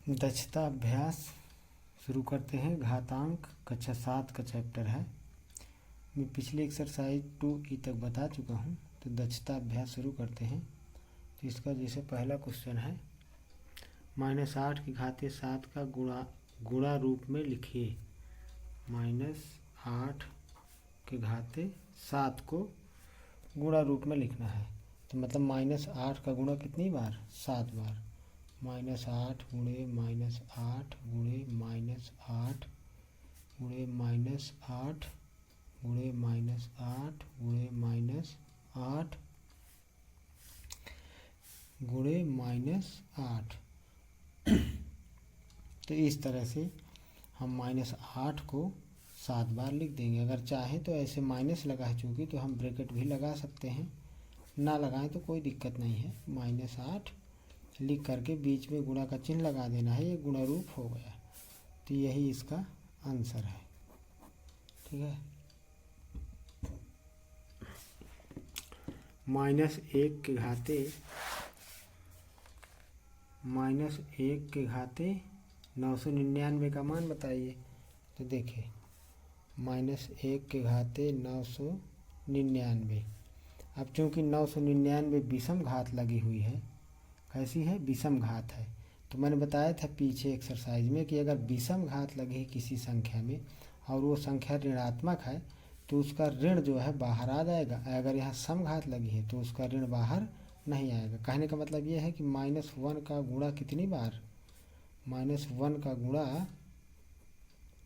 दक्षता अभ्यास शुरू करते हैं। घातांक कक्षा 7 का चैप्टर है। मैं पिछली एक्सरसाइज 2E तक बता चुका हूँ। तो दक्षता अभ्यास शुरू करते हैं। तो इसका जैसे पहला क्वेश्चन है, -8 की घाते 7 का गुणा रूप में लिखिए। -8 के घाते 7 को गुणा रूप में लिखना है। तो मतलब -8 का गुणा कितनी बार? 7 बार। -8 गुणे -8 गुणे -8 गुणे -8 गुणे -8 गुणे -8 गुणे -8। तो इस तरह से हम -8 को 7 बार लिख देंगे। अगर चाहें तो ऐसे माइनस लगा है चूँकि, तो हम ब्रैकेट भी लगा सकते हैं। ना लगाएं तो कोई दिक्कत नहीं है। -8 लिख करके बीच में गुणा का चिन्ह लगा देना है। ये गुणा रूप हो गया। तो यही इसका आंसर है। ठीक है। -1 के घाते -1 का मान बताइए। तो देखिए, -1 के घाते 999। अब चूँकि 999 विषम घात लगी हुई है। कैसी है? विषम घात है। तो मैंने बताया था पीछे एक्सरसाइज में कि अगर विषम घात लगी है किसी संख्या में और वो संख्या ऋणात्मक है तो उसका ऋण जो है बाहर आ जाएगा। अगर यहाँ सम घात लगी है तो उसका ऋण बाहर नहीं आएगा। कहने का मतलब ये है कि -1 का गुणा कितनी बार? -1 का गुणा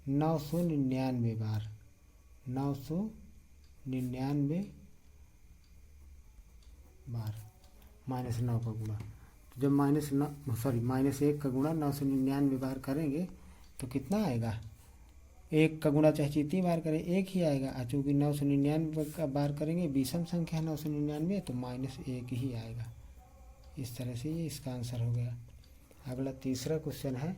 999 बार। 999 बार -9 का गुणा। जब -1 का गुणा 999 बार करेंगे तो कितना आएगा? 1 का गुणा चाहे जितनी बार करें 1 ही आएगा। चूँकि 999 का बार करेंगे विषम संख्या 999 तो -1 ही आएगा। इस तरह से ये इसका आंसर हो गया। अगला तीसरा क्वेश्चन है,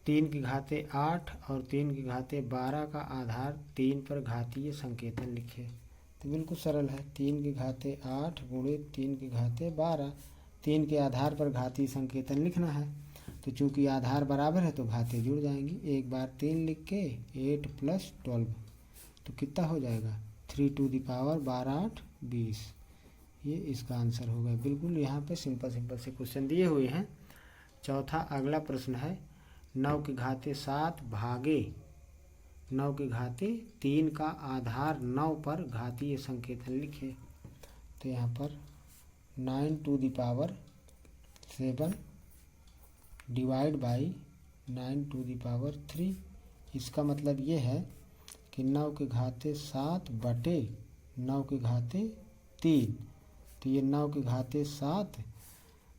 3 की घाते 8 और 3 की घाते 12 का आधार 3 पर घातीय संकेतन लिखे। तो बिल्कुल सरल है। 3 की घाते 8 गुणे 3 की घाते 12। 3 के आधार पर घातीय संकेतन लिखना है। तो चूंकि आधार बराबर है तो घाते जुड़ जाएंगी। एक बार 3 लिख के 8 + 12 तो कितना हो जाएगा? 3 टू द पावर 12 8 20। ये इसका आंसर हो गया। बिल्कुल यहाँ पे सिंपल से क्वेश्चन दिए हुए हैं। चौथा अगला प्रश्न है, 9 की घाते 7 भागे 9 के घाते 3 का आधार 9 पर घातीय संकेतन लिखे। तो यहाँ पर 9 to the power 7 divide by 9 to the power 3। इसका मतलब ये है कि 9 के घाते 7 बटे 9 के घाते 3। तो ये 9 के घाते 7,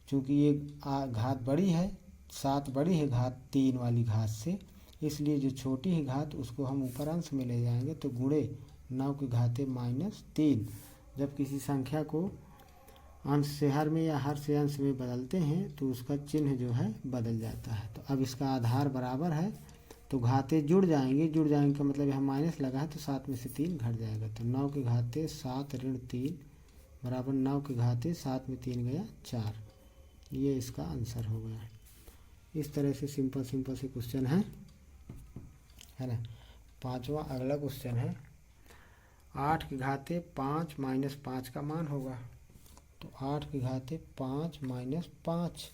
चूँकि ये घात बड़ी है, 7 बड़ी है घात 3 वाली घात से, इसलिए जो छोटी है घात उसको हम ऊपर अंश में ले जाएंगे। तो गुणे 9 के घाते -3। जब किसी संख्या को अंश से हर में या हर से अंश में बदलते हैं तो उसका चिन्ह जो है बदल जाता है। तो अब इसका आधार बराबर है तो घाते जुड़ जाएंगे का मतलब यहाँ माइनस लगा है तो 7 में से 3 घट जाएगा। तो 9 के घाते 7 ऋण 3 बराबर 9 के घाते 7 में 3 गया 4। ये इसका आंसर हो गया। इस तरह से सिंपल से क्वेश्चन है ना। पांचवा अगला क्वेश्चन है, 8 के घाते 5 - 5 का मान होगा। तो 8 के घाते 5 - 5।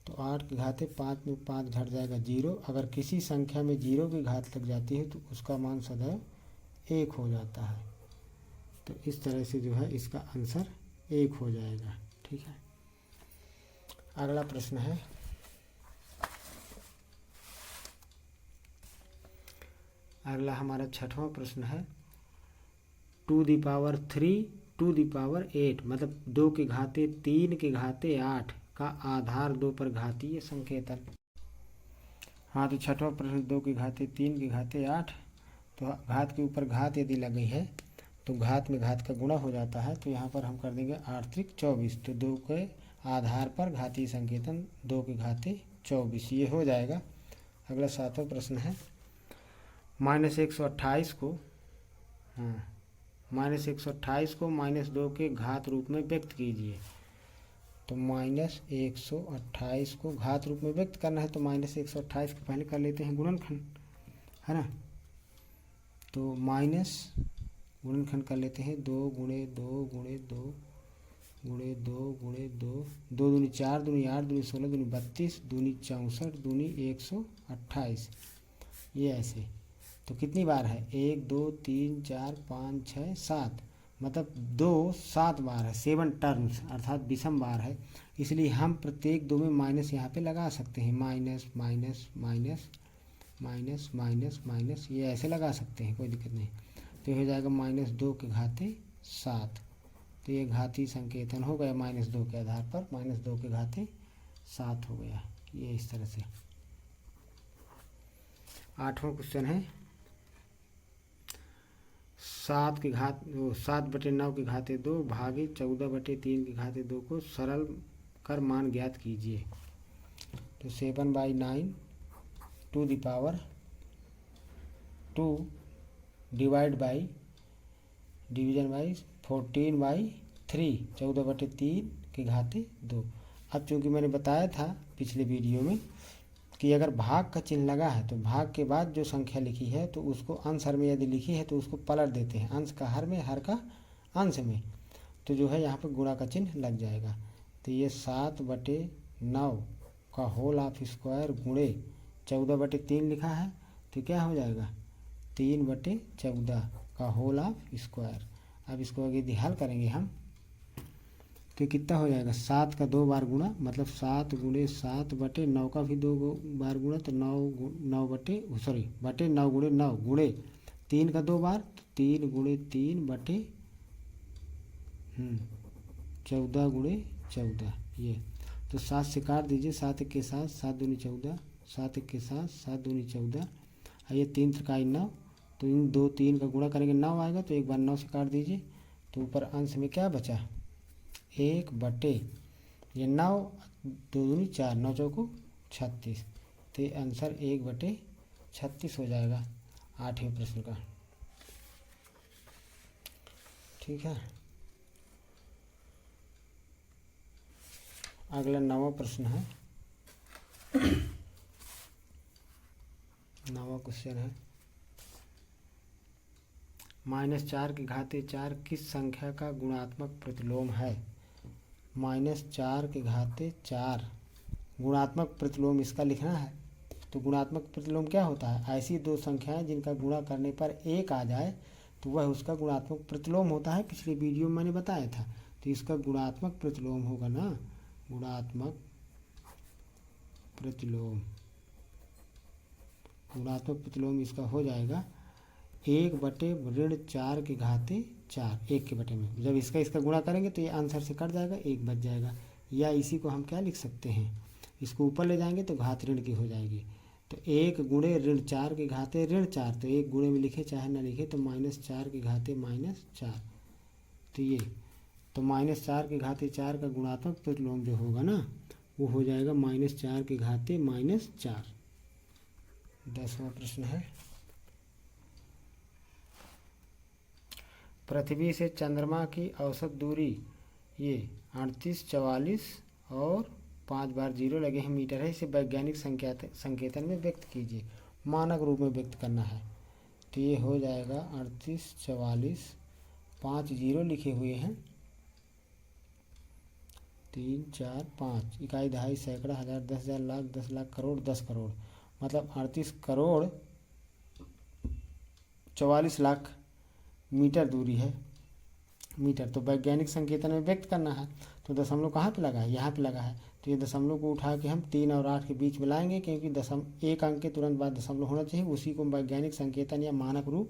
तो 8 के घाते 5 में 5 घट जाएगा 0। अगर किसी संख्या में 0 की घात लग जाती है तो उसका मान सदैव 1 हो जाता है। तो इस तरह से जो है इसका आंसर 1 हो जाएगा। ठीक है। अगला प्रश्न है, अगला हमारा 6वां प्रश्न है, 2 the power 3 to the power 8 मतलब 2 के घाते 3 के घाते 8 का आधार 2 पर घातीय संकेतन। हाँ, तो 6वां प्रश्न 2 के घाते 3 के घाते 8। तो घात के ऊपर घात यदि लगी है तो घात में घात का गुणा हो जाता है। तो यहाँ पर हम कर देंगे 8 त्रिक 24। तो 2 के आधार पर घातीय संकेतन 2 के घाते 24 ये हो जाएगा। अगला 7वां प्रश्न है, -128 को -128 को -2 के घात रूप में व्यक्त कीजिए। तो -128 को घात रूप में व्यक्त करना है, तो -128 के पहले कर लेते हैं गुणनखंड, है ना। तो माइनस गुणनखंड कर लेते हैं, 2 गुणे 2 गुणे 2 गुणे 2 गुणे 2, 2 दूनी 4 दूनी 8 दूनी 16 दूनी 32 दूनी 64 दूनी 128, ये ऐसे। तो कितनी बार है, 1 2 3 4 5 6 7, मतलब 2 7 बार है, 7 टर्म्स, अर्थात विषम बार है। इसलिए हम प्रत्येक 2 में माइनस यहाँ पे लगा सकते हैं, minus minus minus minus minus minus, ये ऐसे लगा सकते हैं, कोई दिक्कत नहीं। तो ये हो जाएगा -2 के घाते 7, तो ये घातीय संकेतन हो गया -2 के आधार पर, -2 के घाते 7 हो गया, ये इस तरह से। 8वां क्वेश्चन है 7/9 के घाते 2 भागे 14/3 के घाते 2 को सरल कर मान ज्ञात कीजिए। तो 7/9 to the power 2 divide by division by 14/3, 14/3 के घाते 2। अब चूंकि मैंने बताया था पिछले वीडियो में कि अगर भाग का चिन्ह लगा है तो भाग के बाद जो संख्या लिखी है तो उसको अंश हर में यदि लिखी है तो उसको पलट देते हैं, अंश का हर में, हर का अंश में, तो जो है यहाँ पर गुणा का चिन्ह लग जाएगा। तो ये 7/9 का होल ऑफ स्क्वायर गुणे 14/3 लिखा है, तो क्या हो जाएगा 3/14 का होल ऑफ स्क्वायर। अब इसको यदि हल करेंगे हम तो कितना हो जाएगा, 7 का 2 बार गुणा, मतलब 7 गुणे 7/9 का भी 2 बार गुणा, तो 9 बटे 9 गुणे 9 गुणे 3 का 2 बार, तो 3 गुणे 3/14 गुणे 14, ये। तो 7 से काट दीजिए, 7 1 के साथ 7 दूनी 14, 7 1 के साथ 7 दूनी 14, ये 3 त्रिकाई 9, तो इन 2 3 का गुणा करेंगे 9 आएगा, तो एक बार 9 से काट दीजिए, तो ऊपर अंश में क्या बचा 1 बटे ये 9 2 दूनी 4 9 चौको 36, तो ये आंसर 1/36 हो जाएगा 8वें प्रश्न का। ठीक है, अगला 9वां प्रश्न है। 9वां क्वेश्चन है -4 के घाते 4 किस संख्या का गुणात्मक प्रतिलोम है। -4 के घाते 4 गुणात्मक प्रतिलोम इसका लिखना है। तो गुणात्मक प्रतिलोम क्या होता है, ऐसी दो संख्याएं जिनका गुणा करने पर 1 आ जाए तो वह उसका गुणात्मक प्रतिलोम होता है। पिछले वीडियो में मैंने बताया था। तो इसका गुणात्मक प्रतिलोम होगा ना, गुणात्मक प्रतिलोम, गुणात्मक प्रतिलोम इसका हो जाएगा 1/4 के घाते 4, 1 के बटे में। जब इसका गुणा करेंगे तो ये आंसर से कट जाएगा, 1 बच जाएगा। या इसी को हम क्या लिख सकते हैं, इसको ऊपर ले जाएंगे तो घात ऋण की हो जाएगी। तो 1 गुणे ऋण 4 के घाते ऋण 4, तो 1 गुणे में लिखे चाहे ना लिखे, तो -4 के घाते -4, तो ये तो -4 के घाते 4 का गुणात्मक प्रतिलोम जो होगा ना वो हो जाएगा -4 के घाते -4। 10वां प्रश्न है, पृथ्वी से चंद्रमा की औसत दूरी ये 38, 44 और 5 बार 0 लगे हैं मीटर है। इसे वैज्ञानिक संकेतन में व्यक्त कीजिए। मानक रूप में व्यक्त करना है। तो ये हो जाएगा 38, 44, 5 0 लिखे हुए हैं, 3 4 5, इकाई दहाई सैकड़ा हज़ार 10,000 लाख 10 लाख करोड़ 10 करोड़, मतलब 38 करोड़ 44 लाख मीटर दूरी है मीटर। तो वैज्ञानिक संकेतन में व्यक्त करना है। तो दशमलव कहाँ पे लगा है, यहाँ पे लगा है। तो ये दशमलव को उठा के हम 3 और 8 के बीच में लाएंगे, क्योंकि एक अंक के तुरंत बाद दशमलव होना चाहिए। उसी को वैज्ञानिक संकेतन या मानक रूप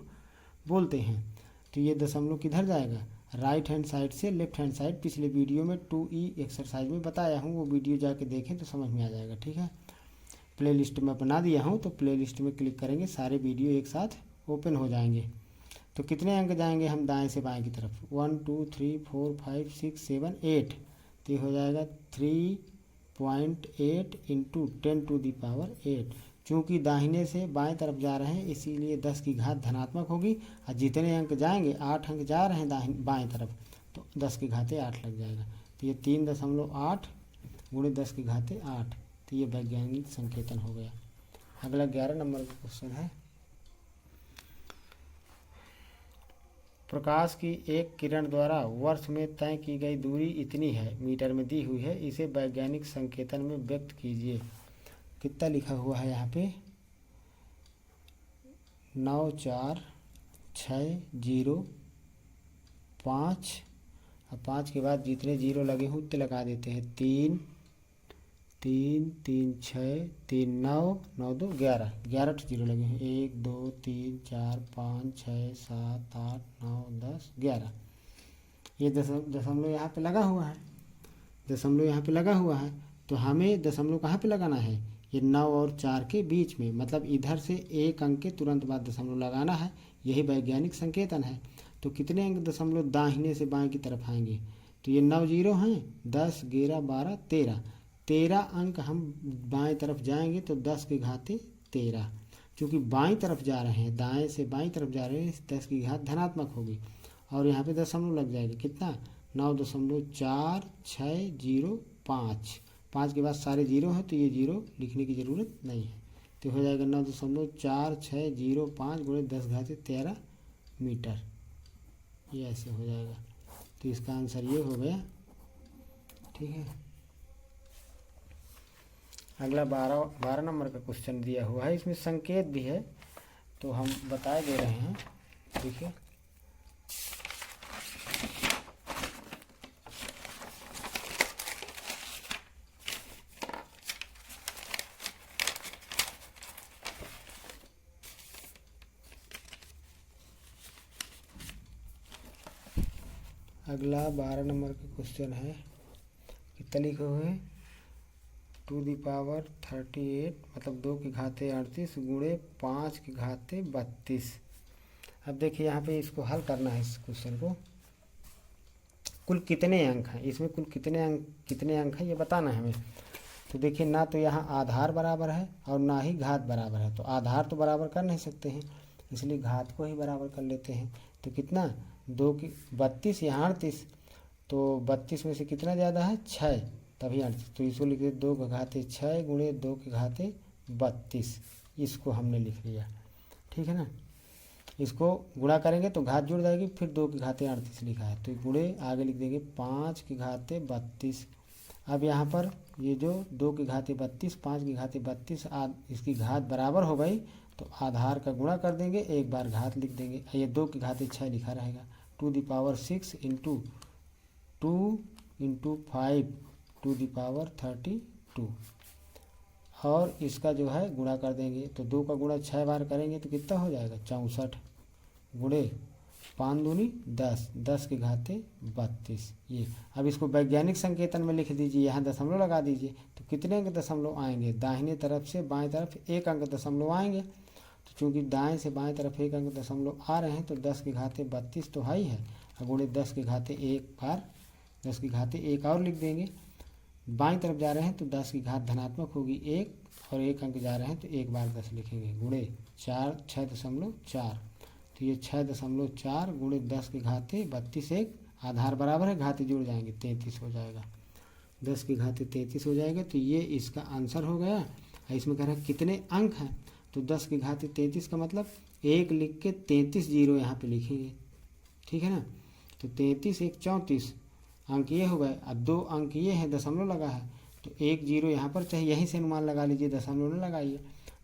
बोलते हैं। तो ये दशमलव किधर जाएगा, राइट हैंड साइड से लेफ्ट हैंड साइड। पिछले वीडियो में 2E एक्सरसाइज में बताया हूँ, वो वीडियो जाके देखें तो समझ में आ जाएगा। ठीक है, प्ले लिस्ट में बना दिया हूँ, तो प्ले लिस्ट में क्लिक करेंगे, सारे वीडियो एक साथ ओपन हो जाएंगे। तो कितने अंक जाएंगे हम दाएं से बाएं की तरफ, 1 2 3 4 5 6 7 8। तो ये हो जाएगा 3.8 इंटू 10⁸। चूँकि दाहिने से बाएं तरफ जा रहे हैं इसीलिए 10 की घात धनात्मक होगी। और जितने अंक जाएंगे, 8 अंक जा रहे हैं बाएं तरफ, तो 10 की घाते 8 लग जाएगा। तो ये 3.8 गुणे 10 की घाते 8, तो ये वैज्ञानिक संकेतन हो गया। अगला 11 नंबर का क्वेश्चन है, प्रकाश की एक किरण द्वारा वर्ष में तय की गई दूरी इतनी है, मीटर में दी हुई है, इसे वैज्ञानिक संकेतन में व्यक्त कीजिए। कितना लिखा हुआ है यहाँ पे, 9 4 6 0 5, अब 5 के बाद जितने जीरो लगे हों उतने लगा देते हैं, 3 3 3 6 3 9 9 2 11, 11 जीरो लगे हैं, 1 2 3 4 5 6 7 8 9 10 11। ये दशमलव यहाँ पे लगा हुआ है, दशमलव यहाँ पे लगा हुआ है, तो हमें दशमलव कहाँ पे लगाना है, ये 9 और 4 के बीच में, मतलब इधर से एक अंक के तुरंत बाद दशमलव लगाना है, यही वैज्ञानिक संकेतन है। तो कितने अंक दशमलव दाहिने से बाएं की तरफ आएंगे, तो ये 9 जीरो हैं, 10 11 12 13, 13 अंक हम बाएं तरफ जाएंगे तो 10 की घाते 13, क्योंकि बाएं तरफ जा रहे हैं, दाएं से बाएं तरफ जा रहे हैं, 10 की घात धनात्मक होगी और यहाँ पे दशमलव लग जाएगी, कितना 9.4605, 5 के बाद सारे जीरो हैं तो ये जीरो लिखने की ज़रूरत नहीं है, तो हो जाएगा 9.4605 गुणे 10 घाते 13 मीटर, ये ऐसे हो जाएगा। तो इसका आंसर ये हो गया, ठीक है। अगला 12 नंबर का क्वेश्चन दिया हुआ है, इसमें संकेत भी है तो हम बता दे रहे हैं, देखिए अगला 12 नंबर का क्वेश्चन है, कितना लिखे हुए हैं, 2 की पावर 38 मतलब 2 की घाते 38 गुणे 5 की घाते 32। अब देखिए यहाँ पे इसको हल करना है, इस क्वेश्चन को कुल कितने अंक हैं, इसमें कुल कितने अंक हैं ये बताना है हमें। तो देखिए ना तो यहाँ आधार बराबर है और ना ही घात बराबर है, तो आधार तो बराबर कर नहीं सकते हैं, इसलिए घात को ही बराबर कर लेते हैं। तो कितना 2 की 32 यहाँ 38, तो 32 में से कितना ज़्यादा है 6, तभी 38, तो इसको लिख दिए 2 की घाते 6 गुणे 2 की घाते 32, इसको हमने लिख लिया, ठीक है ना। इसको गुणा करेंगे तो घात जुड़ जाएगी, फिर 2 की घाते 38 लिखा है तो गुणे आगे लिख देंगे 5 की घाते 32। अब यहाँ पर ये जो 2 की घाते 32 5 की घाते 32 इसकी घात बराबर हो गई, तो आधार का गुणा कर देंगे, एक बार घात लिख देंगे, ये 2 की घाते 6 लिखा रहेगा, 2 की पावर 6 इंटू 2 इंटू 5 2 की पावर 32, और इसका जो है गुणा कर देंगे, तो 2 का गुणा 6 बार करेंगे तो कितना हो जाएगा 64 गुणे 5 दूनी 10 10 की घाते 32। ये अब इसको वैज्ञानिक संकेतन में लिख दीजिए, यहाँ दशमलव लगा दीजिए, तो कितने अंक दशमलव आएंगे, दाहिने तरफ से बाएं तरफ 1 अंक दशमलव आएंगे, तो चूंकि दाएं से बाएं तरफ 1 अंक दशमलव आ रहे हैं तो 10 की घाते 32 तो हाई है, और गुणे 10 की घाते 1 बार 10 की घाते 1 और लिख देंगे, बाईं तरफ जा रहे हैं तो 10 की घात धनात्मक होगी 1, और 1 अंक जा रहे हैं तो 1 बार 10 लिखेंगे, गुणे 6.4, तो ये 6.4 गुणे 10 की घाते 32, एक आधार बराबर है, घाते जुड़ जाएंगे 33 हो जाएगा, 10 की घाते 33 हो जाएगा, तो ये इसका आंसर हो गया। इसमें कह रहा है कितने अंक हैं, तो 10 की घाते 33 का मतलब 1 लिख के 33 जीरो यहाँ पे लिखेंगे, ठीक है ना। तो 33 1 34 अंक ये हो गए, अब 2 अंक ये है, दशमलव लगा है, तो 1 जीरो यहाँ पर चाहिए, यहीं से अनुमान लगा लीजिए, दशमलव न लगाइए।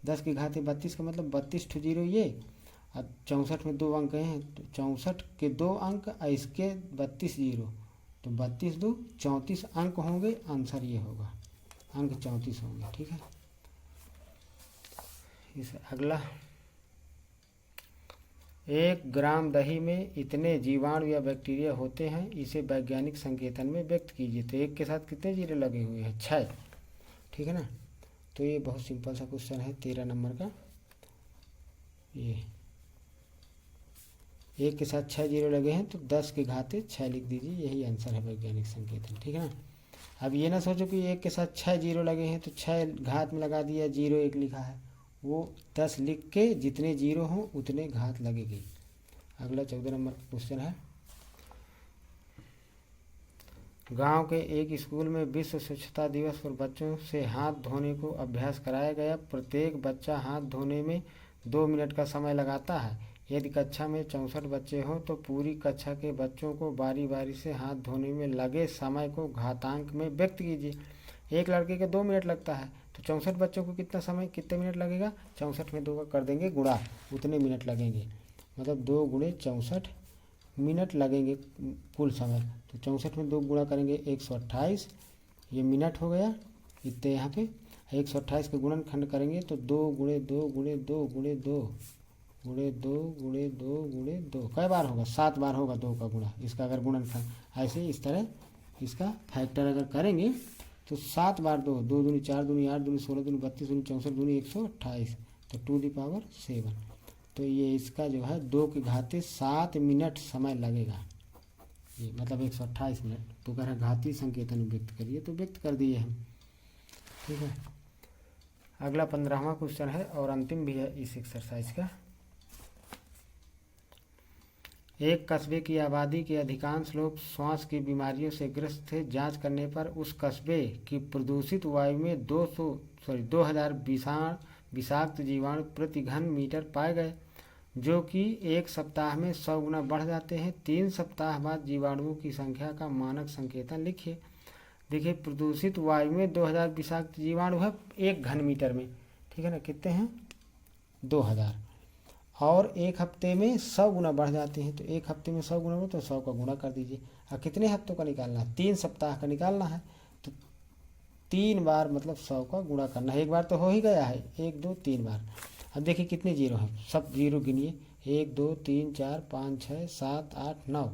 10 की घाते 32 का मतलब 32 ठो जीरो ये, अब 64 में 2 अंक हैं तो 64 के 2 अंक, इसके 32 जीरो, तो 32 2 34 अंक होंगे, आंसर ये होगा, अंक 34 होंगे, ठीक है। इस अगला 1 ग्राम दही में इतने जीवाणु या बैक्टीरिया होते हैं, इसे वैज्ञानिक संकेतन में व्यक्त कीजिए। तो 1 के साथ कितने जीरो लगे हुए हैं 6, ठीक है ना। तो ये बहुत सिंपल सा क्वेश्चन है 13 नंबर का, ये 1 के साथ 6 जीरो लगे हैं तो 10 के घाते 6 लिख दीजिए, यही आंसर है वैज्ञानिक संकेतन, ठीक है ना। अब ये ना सोचो कि 1 के साथ 6 जीरो लगे हैं तो 6 घात में लगा दिया, 0 1 लिखा है, वो 10 लिख के जितने जीरो हों उतने घात लगेगी। अगला 14 नंबर का क्वेश्चन है, गांव के एक स्कूल में विश्व स्वच्छता दिवस पर बच्चों से हाथ धोने को अभ्यास कराया गया। प्रत्येक बच्चा हाथ धोने में 2 मिनट का समय लगाता है। यदि कक्षा में 64 बच्चे हों तो पूरी कक्षा के बच्चों को बारी बारी से हाथ धोने में लगे समय को घातांक में व्यक्त कीजिए। एक लड़के के 2 मिनट लगता है तो 64 बच्चों को कितने मिनट लगेगा? 64 में 2 का कर देंगे गुणा, उतने मिनट लगेंगे। मतलब 2 गुणे 64 मिनट लगेंगे कुल समय। तो 64 में 2 गुणा करेंगे 128, ये मिनट हो गया इतने। यहाँ पे 128 के गुणनखंड करेंगे तो 2 गुणे 2 गुणे 2 गुणे 2 गुणे 2 गुणे 2 गुणे 2 कई बार होगा? 7 बार होगा 2 का गुणा। इसका अगर गुणनखंड ऐसे इस तरह इसका फैक्टर अगर करेंगे तो 7 बार 2, 2 दूनी 4 दूनी 8 दूनी 16 दूनी 32 दूनी 64 दूनी 128, तो 2⁻7। तो ये इसका जो है 2 की घाते 7 मिनट समय लगेगा। ये मतलब 128 मिनट। तो कह रहा घातीय संकेतन व्यक्त करिए, तो व्यक्त कर दिए हम। ठीक है, अगला 15वां क्वेश्चन है और अंतिम भी है इस एक्सरसाइज का। एक कस्बे की आबादी के अधिकांश लोग श्वास की बीमारियों से ग्रस्त थे। जांच करने पर उस कस्बे की प्रदूषित वायु में 2000 विषाक्त जीवाणु प्रति घन मीटर पाए गए, जो कि एक सप्ताह में 100 गुना बढ़ जाते हैं। 3 सप्ताह बाद जीवाणुओं की संख्या का मानक संकेतन लिखिए। देखिए, प्रदूषित वायु में 2000 विषाक्त जीवाणु है 1 घन मीटर में, ठीक है ना? कितने हैं? 2000। और एक हफ्ते में 100 गुना बढ़ जाते हैं। तो एक हफ्ते में 100 गुना हो तो 100 का गुणा कर दीजिए। और कितने हफ्तों का निकालना है? 3 सप्ताह का निकालना है। तो 3 बार मतलब 100 का गुणा करना है। एक बार तो हो ही गया है, 1 2 3 बार। अब देखिए कितने जीरो हैं, सब जीरो गिनिए। 1 2 3 4 5 6 7 8 9।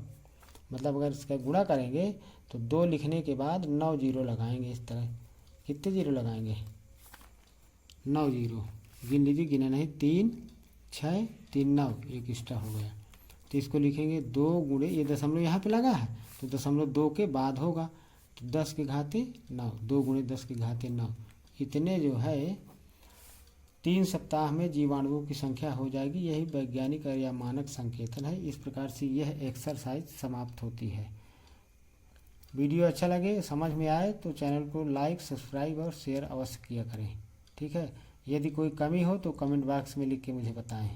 मतलब अगर इसका गुणा करेंगे तो 2 लिखने के बाद 9 जीरो लगाएंगे इस तरह। कितने जीरो लगाएंगे? 9 जीरो। गिन लीजिए, गिना नहीं। 3 6 3 9, एक एक्स्ट्रा हो गया। तो इसको लिखेंगे 2 गुणे, ये दशमलव यहाँ पे लगा है तो दशमलव 2 के बाद होगा, तो 10 के घाते 9, 2 गुणे 10 के घाते 9। इतने जो है 3 सप्ताह में जीवाणुओं की संख्या हो जाएगी। यही वैज्ञानिक या मानक संकेतन है। इस प्रकार से यह एक्सरसाइज समाप्त होती है। वीडियो अच्छा लगे, समझ में आए तो चैनल को लाइक, सब्सक्राइब और शेयर अवश्य किया करें। ठीक है, यदि कोई कमी हो तो कमेंट बॉक्स में लिख के मुझे बताएं।